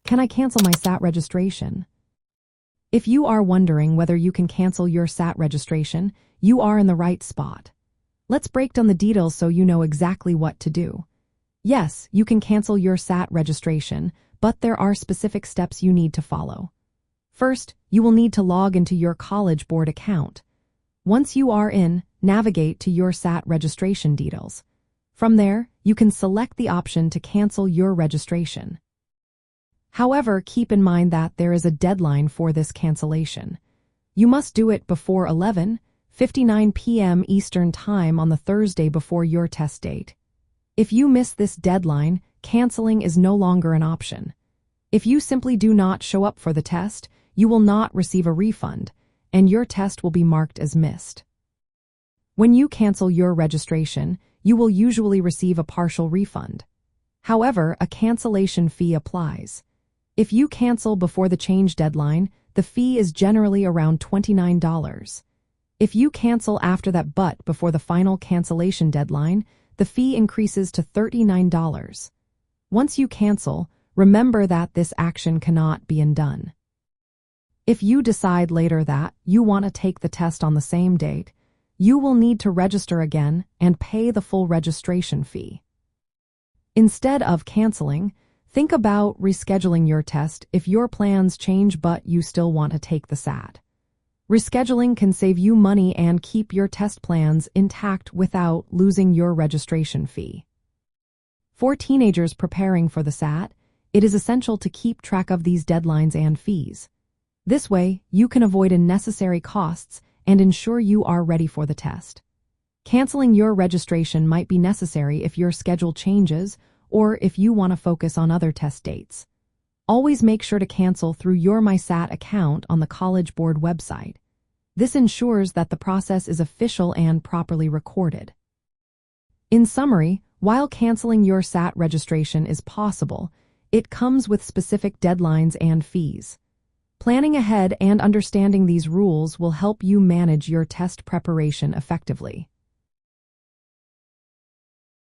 Can I cancel my SAT registration? If you are wondering whether you can cancel your SAT registration, you are in the right spot. Let's break down the details so you know exactly what to do. Yes, you can cancel your SAT registration, but there are specific steps you need to follow. First, you will need to log into your College Board account. Once you are in, navigate to your SAT registration details. From there, you can select the option to cancel your registration. However, keep in mind that there is a deadline for this cancellation. You must do it before 11:59 p.m. Eastern Time on the Thursday before your test date. If you miss this deadline, canceling is no longer an option. If you simply do not show up for the test, you will not receive a refund, and your test will be marked as missed. When you cancel your registration, you will usually receive a partial refund. However, a cancellation fee applies. If you cancel before the change deadline, the fee is generally around $29. If you cancel after that but before the final cancellation deadline, the fee increases to $39. Once you cancel, remember that this action cannot be undone. If you decide later that you want to take the test on the same date, you will need to register again and pay the full registration fee. Instead of canceling, think about rescheduling your test if your plans change but you still want to take the SAT. Rescheduling can save you money and keep your test plans intact without losing your registration fee. For teenagers preparing for the SAT, it is essential to keep track of these deadlines and fees. This way, you can avoid unnecessary costs and ensure you are ready for the test. Canceling your registration might be necessary if your schedule changes or if you want to focus on other test dates. Always make sure to cancel through your MySat account on the College Board website. This ensures that the process is official and properly recorded. In summary, while canceling your SAT registration is possible, it comes with specific deadlines and fees. Planning ahead and understanding these rules will help you manage your test preparation effectively.